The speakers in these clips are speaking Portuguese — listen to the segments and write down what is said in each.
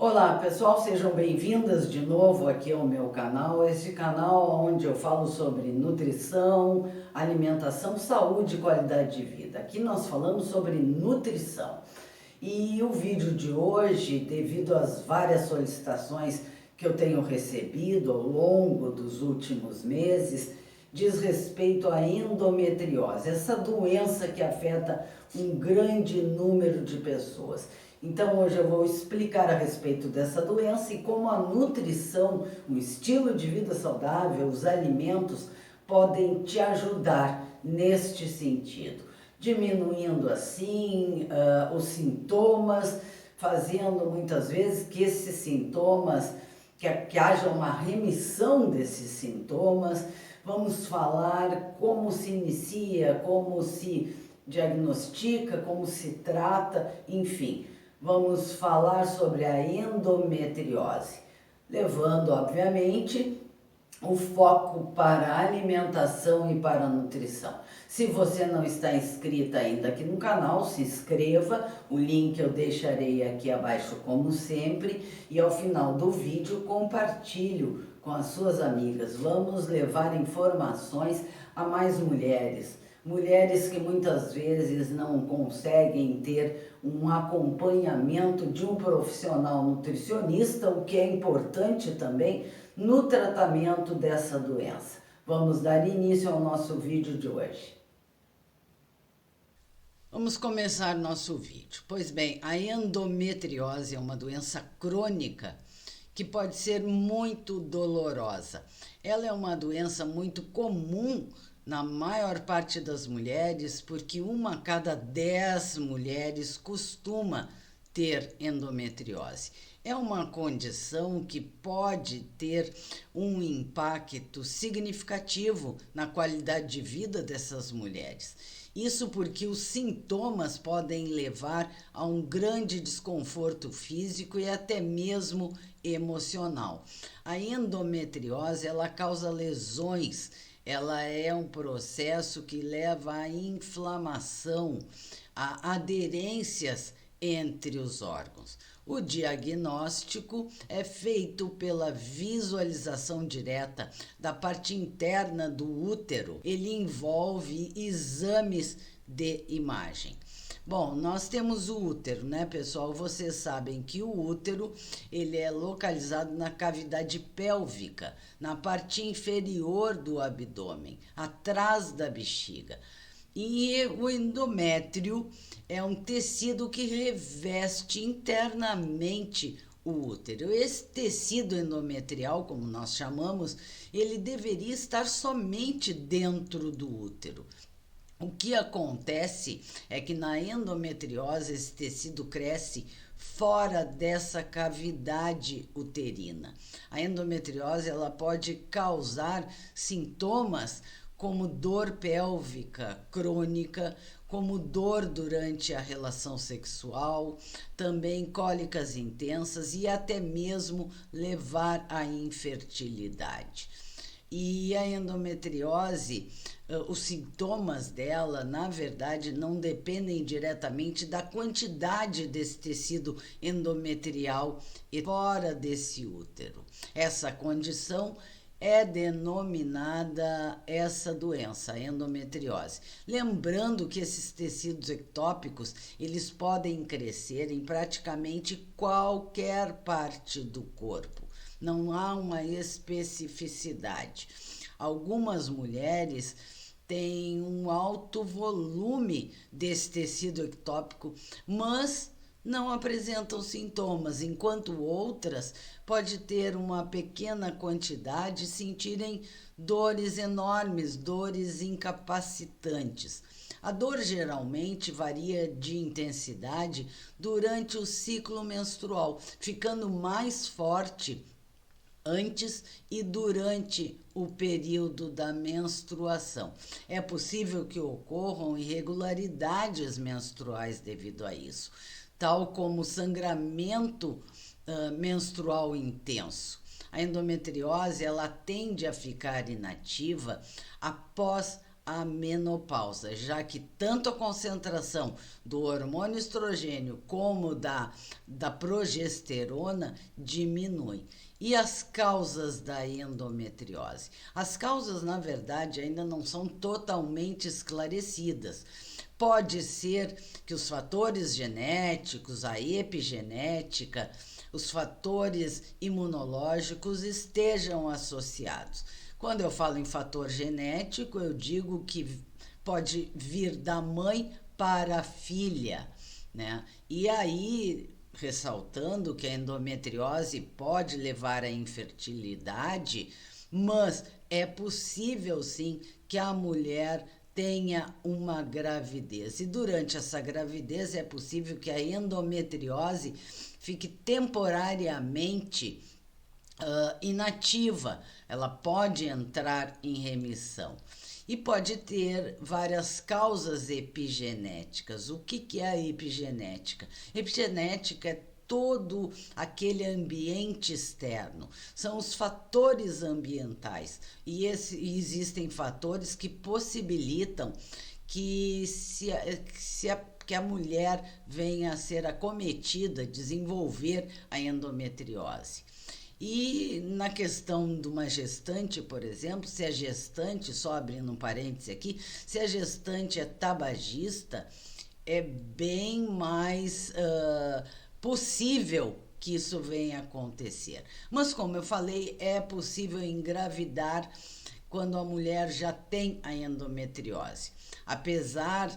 Olá pessoal, sejam bem-vindas de novo aqui ao meu canal, esse canal onde eu falo sobre nutrição, alimentação, saúde e qualidade de vida. Aqui nós falamos sobre nutrição. E o vídeo de hoje, devido às várias solicitações que eu tenho recebido ao longo dos últimos meses, diz respeito à endometriose, essa doença que afeta um grande número de pessoas. Então hoje eu vou explicar a respeito dessa doença e como a nutrição, o estilo de vida saudável, os alimentos podem te ajudar neste sentido, diminuindo assim os sintomas, fazendo muitas vezes que esses sintomas, que haja uma remissão desses sintomas. Vamos falar como se inicia, como se diagnostica, como se trata, enfim. Vamos falar sobre a endometriose, levando, obviamente, o foco para a alimentação e para a nutrição. Se você não está inscrita ainda aqui no canal, se inscreva, o link eu deixarei aqui abaixo como sempre, e ao final do vídeo compartilhe com as suas amigas. Vamos levar informações a mais mulheres. Mulheres que muitas vezes não conseguem ter um acompanhamento de um profissional nutricionista, o que é importante também no tratamento dessa doença. Vamos dar início ao nosso vídeo de hoje. Vamos começar nosso vídeo. Pois bem, a endometriose é uma doença crônica que pode ser muito dolorosa. Ela é uma doença muito comum na maior parte das mulheres, porque 1 a cada 10 mulheres costuma ter endometriose. É uma condição que pode ter um impacto significativo na qualidade de vida dessas mulheres. Isso porque os sintomas podem levar a um grande desconforto físico e até mesmo emocional. A endometriose, ela causa lesões. Ela é um processo que leva à inflamação, a aderências entre os órgãos. O diagnóstico é feito pela visualização direta da parte interna do útero. Ele envolve exames de imagem. Bom, nós temos o útero, né, pessoal? Vocês sabem que o útero, ele é localizado na cavidade pélvica, na parte inferior do abdômen, atrás da bexiga. E o endométrio é um tecido que reveste internamente o útero. Esse tecido endometrial, como nós chamamos, ele deveria estar somente dentro do útero. O que acontece é que na endometriose esse tecido cresce fora dessa cavidade uterina. A endometriose, ela pode causar sintomas como dor pélvica crônica, como dor durante a relação sexual, também cólicas intensas e até mesmo levar à infertilidade. E a endometriose, os sintomas dela, na verdade, não dependem diretamente da quantidade desse tecido endometrial fora desse útero. Essa condição é denominada essa doença, a endometriose. Lembrando que esses tecidos ectópicos, eles podem crescer em praticamente qualquer parte do corpo. Não há uma especificidade. Algumas mulheres têm um alto volume desse tecido ectópico, mas não apresentam sintomas, enquanto outras pode ter uma pequena quantidade e sentirem dores enormes, dores incapacitantes. A dor geralmente varia de intensidade durante o ciclo menstrual, ficando mais forte antes e durante o período da menstruação. É possível que ocorram irregularidades menstruais devido a isso, tal como sangramento menstrual intenso. A endometriose, ela tende a ficar inativa após a menopausa, já que tanto a concentração do hormônio estrogênio como da progesterona diminui. E as causas da endometriose? As causas, na verdade, ainda não são totalmente esclarecidas. Pode ser que os fatores genéticos, a epigenética, os fatores imunológicos estejam associados. Quando eu falo em fator genético, eu digo que pode vir da mãe para a filha, né? E aí, ressaltando que a endometriose pode levar à infertilidade, mas é possível sim que a mulher tenha uma gravidez. E durante essa gravidez é possível que a endometriose fique temporariamente inativa, ela pode entrar em remissão e pode ter várias causas epigenéticas. O que é a epigenética? Epigenética é todo aquele ambiente externo, são os fatores ambientais e existem fatores que possibilitam que que a mulher venha a ser acometida, desenvolver a endometriose. E na questão de uma gestante, por exemplo, se a gestante, só abrindo um parêntese aqui, se a gestante é tabagista, é bem mais possível que isso venha a acontecer. Mas, como eu falei, é possível engravidar quando a mulher já tem a endometriose. Apesar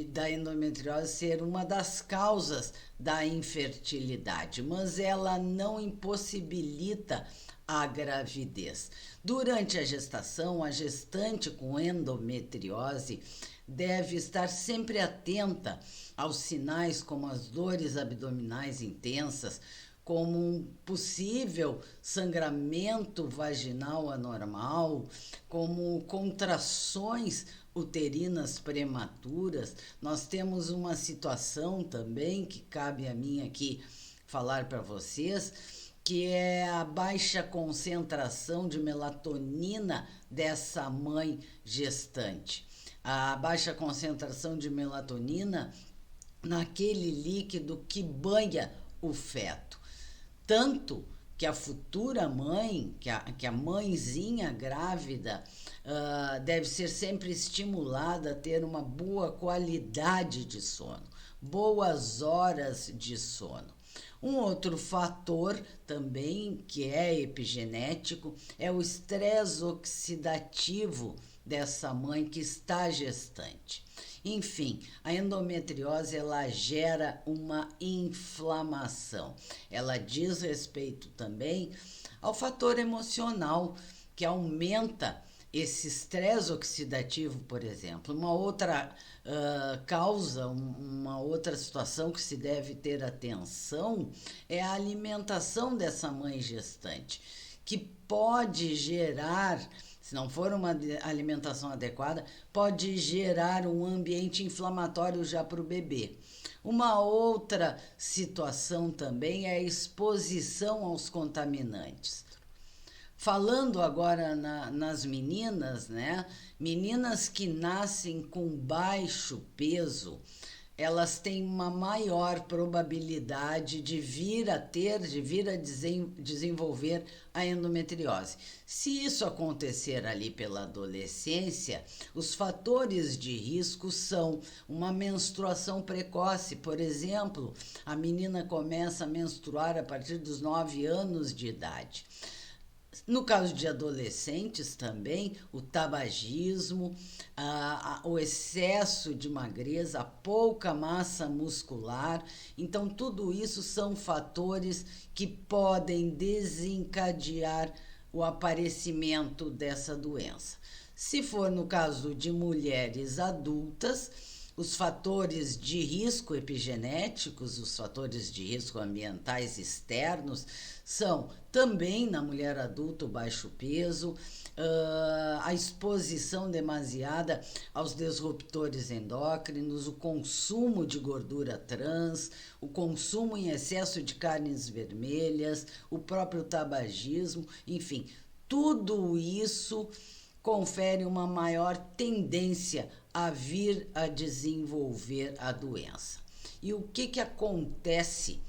da endometriose ser uma das causas da infertilidade, mas ela não impossibilita a gravidez. Durante a gestação, a gestante com endometriose deve estar sempre atenta aos sinais como as dores abdominais intensas, como um possível sangramento vaginal anormal, como contrações uterinas prematuras. Nós temos uma situação também que cabe a mim aqui falar para vocês, que é a baixa concentração de melatonina dessa mãe gestante. A baixa concentração de melatonina naquele líquido que banha o feto. Tanto que a futura mãe, que a mãezinha grávida, deve ser sempre estimulada a ter uma boa qualidade de sono, boas horas de sono. Um outro fator também que é epigenético é o estresse oxidativo dessa mãe que está gestante. Enfim, a endometriose ela gera uma inflamação. Ela diz respeito também ao fator emocional que aumenta esse estresse oxidativo, por exemplo. Uma outra causa, uma outra situação que se deve ter atenção é a alimentação dessa mãe gestante, que pode gerar, se não for uma alimentação adequada, pode gerar um ambiente inflamatório já para o bebê. Uma outra situação também é a exposição aos contaminantes. Falando agora nas meninas, né? Meninas que nascem com baixo peso, elas têm uma maior probabilidade de vir a desenvolver a endometriose. Se isso acontecer ali pela adolescência, os fatores de risco são uma menstruação precoce. Por exemplo, a menina começa a menstruar a partir dos 9 anos de idade. No caso de adolescentes também, o tabagismo, o excesso de magreza, a pouca massa muscular. Então, tudo isso são fatores que podem desencadear o aparecimento dessa doença. Se for no caso de mulheres adultas, os fatores de risco epigenéticos, os fatores de risco ambientais externos, são também na mulher adulta o baixo peso, a exposição demasiada aos disruptores endócrinos, o consumo de gordura trans, o consumo em excesso de carnes vermelhas, o próprio tabagismo, enfim, tudo isso confere uma maior tendência a vir a desenvolver a doença. E o que acontece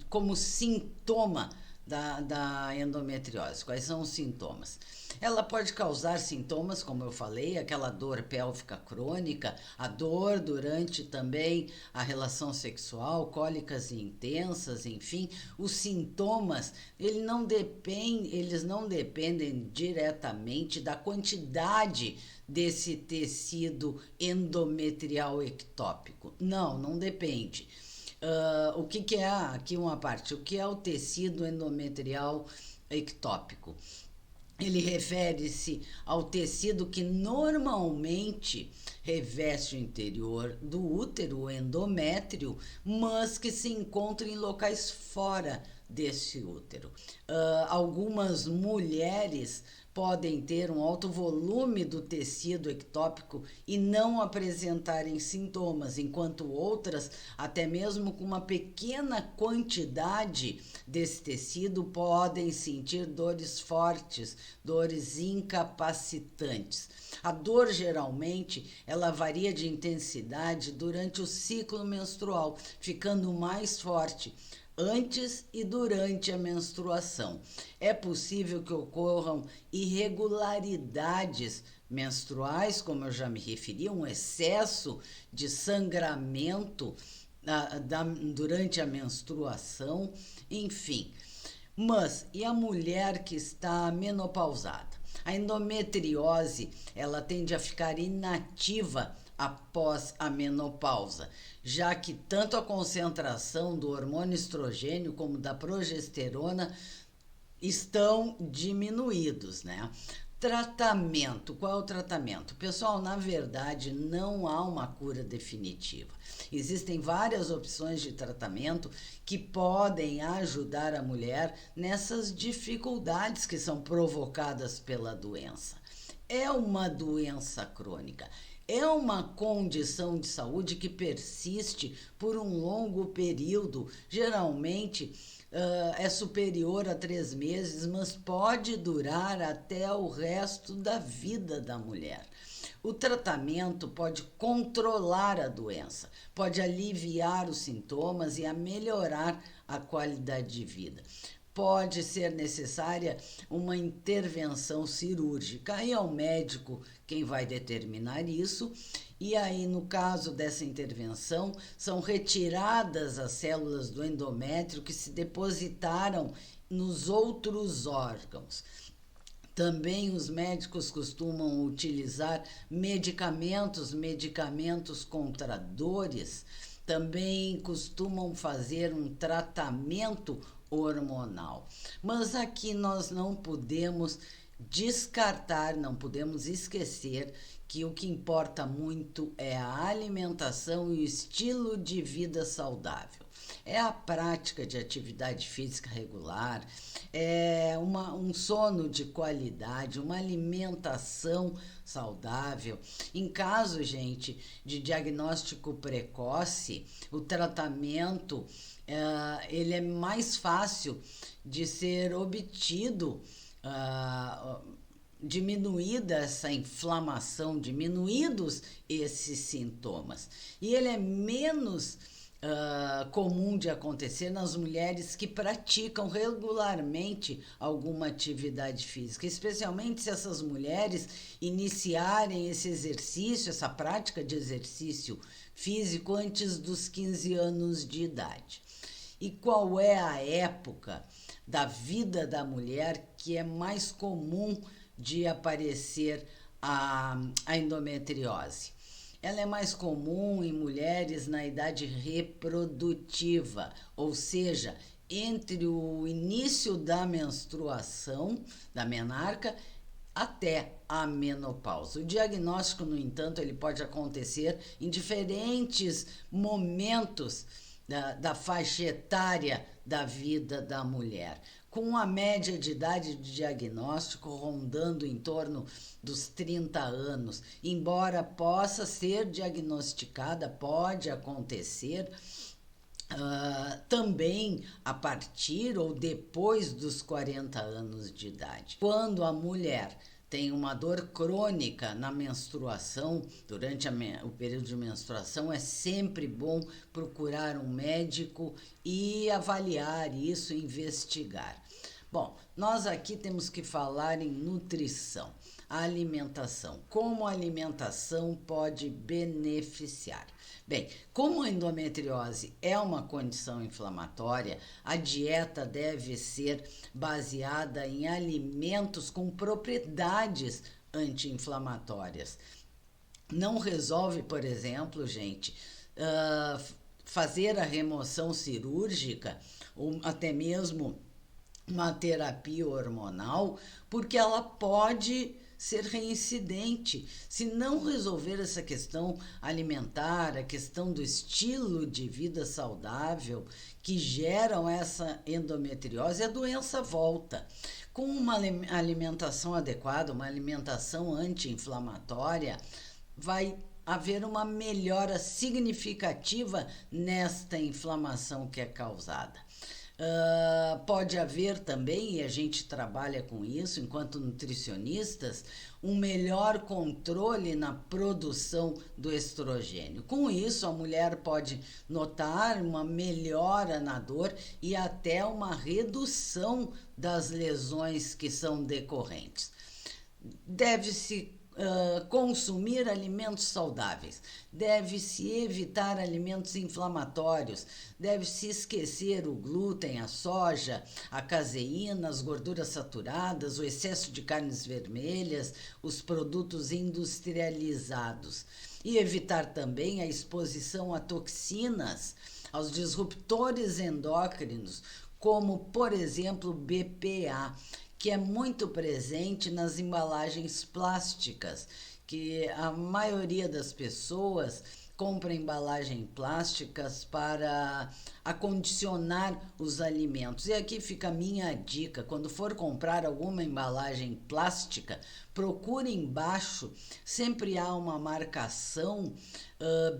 como sintoma da endometriose? Quais são os sintomas? Ela pode causar sintomas, como eu falei, aquela dor pélvica crônica, a dor durante também a relação sexual, cólicas intensas, enfim. Os sintomas, eles não dependem diretamente da quantidade desse tecido endometrial ectópico. Não depende. O que é, aqui uma parte, o que é o tecido endometrial ectópico? Ele refere-se ao tecido que normalmente reveste o interior do útero, o endométrio, mas que se encontra em locais fora desse útero. Algumas mulheres podem ter um alto volume do tecido ectópico e não apresentarem sintomas, enquanto outras, até mesmo com uma pequena quantidade desse tecido, podem sentir dores fortes, dores incapacitantes. A dor, geralmente, ela varia de intensidade durante o ciclo menstrual, ficando mais forte antes e durante a menstruação. É possível que ocorram irregularidades menstruais, como eu já me referi, um excesso de sangramento durante a menstruação, enfim. Mas e a mulher que está menopausada? A endometriose, ela tende a ficar inativa após a menopausa, já que tanto a concentração do hormônio estrogênio como da progesterona estão diminuídos, né? Tratamento, qual é o tratamento? Pessoal, na verdade, não há uma cura definitiva. Existem várias opções de tratamento que podem ajudar a mulher nessas dificuldades que são provocadas pela doença. É uma doença crônica. É uma condição de saúde que persiste por um longo período, geralmente é superior a 3 meses, mas pode durar até o resto da vida da mulher. O tratamento pode controlar a doença, pode aliviar os sintomas e a melhorar a qualidade de vida. Pode ser necessária uma intervenção cirúrgica. Aí é o médico quem vai determinar isso. E aí, no caso dessa intervenção, são retiradas as células do endométrio que se depositaram nos outros órgãos. Também os médicos costumam utilizar medicamentos contra dores. Também costumam fazer um tratamento hormonal. Mas aqui nós não podemos descartar, não podemos esquecer que o que importa muito é a alimentação e o estilo de vida saudável. É a prática de atividade física regular, é um sono de qualidade, uma alimentação saudável. Em caso, gente, de diagnóstico precoce, o tratamento ele é mais fácil de ser obtido, diminuída essa inflamação, diminuídos esses sintomas. E ele é menos comum de acontecer nas mulheres que praticam regularmente alguma atividade física, especialmente se essas mulheres iniciarem esse exercício, essa prática de exercício físico antes dos 15 anos de idade. E qual é a época da vida da mulher que é mais comum de aparecer a endometriose? Ela é mais comum em mulheres na idade reprodutiva, ou seja, entre o início da menstruação, da menarca, até a menopausa. O diagnóstico, no entanto, ele pode acontecer em diferentes momentos da faixa etária da vida da mulher, com a média de idade de diagnóstico rondando em torno dos 30 anos. Embora possa ser diagnosticada, pode acontecer também a partir ou depois dos 40 anos de idade. Quando a mulher tem uma dor crônica na menstruação, durante o período de menstruação, é sempre bom procurar um médico e avaliar isso, investigar. Bom, nós aqui temos que falar em nutrição, alimentação. Como a alimentação pode beneficiar? Bem, como a endometriose é uma condição inflamatória, a dieta deve ser baseada em alimentos com propriedades anti-inflamatórias. Não resolve, por exemplo, gente, fazer a remoção cirúrgica ou até mesmo uma terapia hormonal, porque ela pode ser reincidente. Se não resolver essa questão alimentar, a questão do estilo de vida saudável que geram essa endometriose, a doença volta. Com uma alimentação adequada, uma alimentação anti-inflamatória, vai haver uma melhora significativa nesta inflamação que é causada. Pode haver também, e a gente trabalha com isso enquanto nutricionistas, um melhor controle na produção do estrogênio. Com isso, a mulher pode notar uma melhora na dor e até uma redução das lesões que são decorrentes. Deve-se consumir alimentos saudáveis, deve-se evitar alimentos inflamatórios, deve-se esquecer o glúten, a soja, a caseína, as gorduras saturadas, o excesso de carnes vermelhas, os produtos industrializados e evitar também a exposição a toxinas, aos disruptores endócrinos, como, por exemplo, BPA, que é muito presente nas embalagens plásticas, que a maioria das pessoas compra embalagens plásticas para acondicionar os alimentos. E aqui fica a minha dica: quando for comprar alguma embalagem plástica, procure embaixo, sempre há uma marcação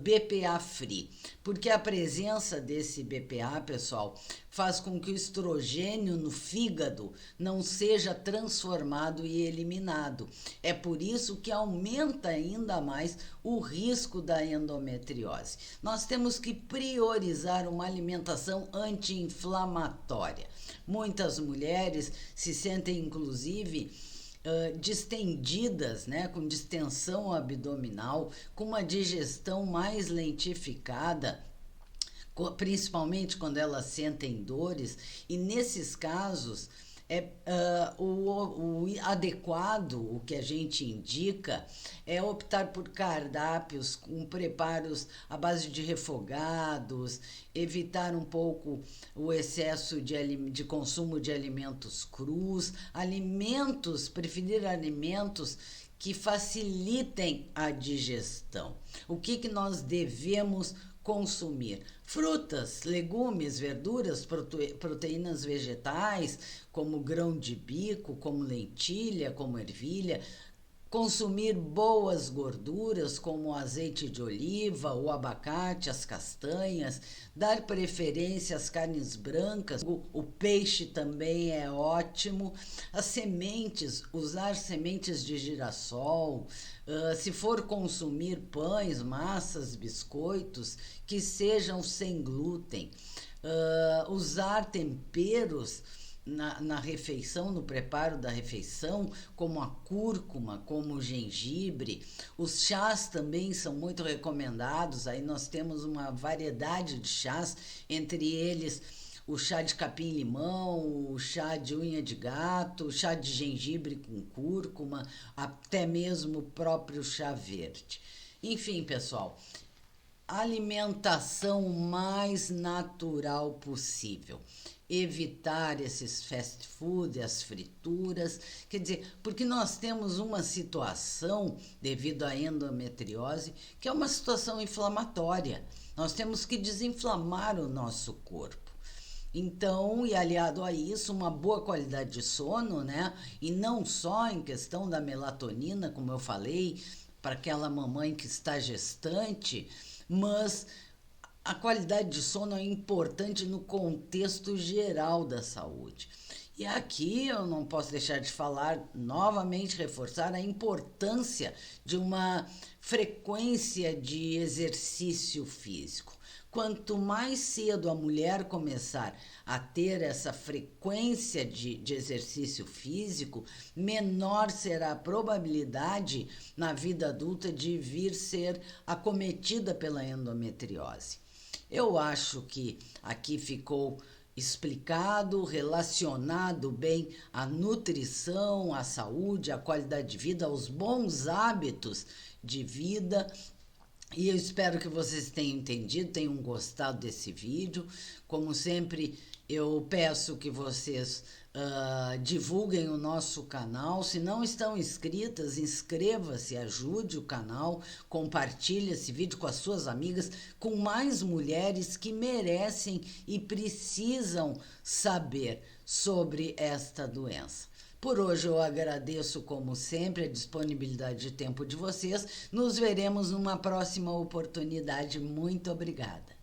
BPA free, porque a presença desse BPA, pessoal, faz com que o estrogênio no fígado não seja transformado e eliminado. É por isso que aumenta ainda mais o risco da endometriose. Nós temos que priorizar uma alimentação anti-inflamatória. Muitas mulheres se sentem, inclusive, distendidas, né, com distensão abdominal, com uma digestão mais lentificada, principalmente quando elas sentem dores, e nesses casos o adequado, o que a gente indica, é optar por cardápios com preparos à base de refogados, evitar um pouco o excesso de consumo de alimentos crus, preferir alimentos que facilitem a digestão. O que nós devemos consumir? Frutas, legumes, verduras, proteínas vegetais, como grão de bico, como lentilha, como ervilha. Consumir boas gorduras, como o azeite de oliva, o abacate, as castanhas. Dar preferência às carnes brancas. O peixe também é ótimo. As sementes, usar sementes de girassol. Se for consumir pães, massas, biscoitos, que sejam sem glúten. Usar temperos na refeição, no preparo da refeição, como a cúrcuma, como o gengibre. Os chás também são muito recomendados. Aí nós temos uma variedade de chás, entre eles o chá de capim-limão, o chá de unha de gato, o chá de gengibre com cúrcuma, até mesmo o próprio chá verde. Enfim, pessoal, alimentação mais natural possível. Evitar esses fast food, as frituras, quer dizer, porque nós temos uma situação, devido à endometriose, que é uma situação inflamatória. Nós temos que desinflamar o nosso corpo. Então, e aliado a isso, uma boa qualidade de sono, né? E não só em questão da melatonina, como eu falei, para aquela mamãe que está gestante, mas a qualidade de sono é importante no contexto geral da saúde. E aqui eu não posso deixar de falar, novamente reforçar a importância de uma frequência de exercício físico. Quanto mais cedo a mulher começar a ter essa frequência de exercício físico, menor será a probabilidade na vida adulta de vir ser acometida pela endometriose. Eu acho que aqui ficou explicado, relacionado bem a nutrição, a saúde, a qualidade de vida, aos bons hábitos de vida. E eu espero que vocês tenham entendido, tenham gostado desse vídeo. Como sempre, eu peço que vocês divulguem o nosso canal. Se não estão inscritas, inscreva-se, ajude o canal, compartilhe esse vídeo com as suas amigas, com mais mulheres que merecem e precisam saber sobre esta doença. Por hoje eu agradeço, como sempre, a disponibilidade de tempo de vocês. Nos veremos numa próxima oportunidade. Muito obrigada.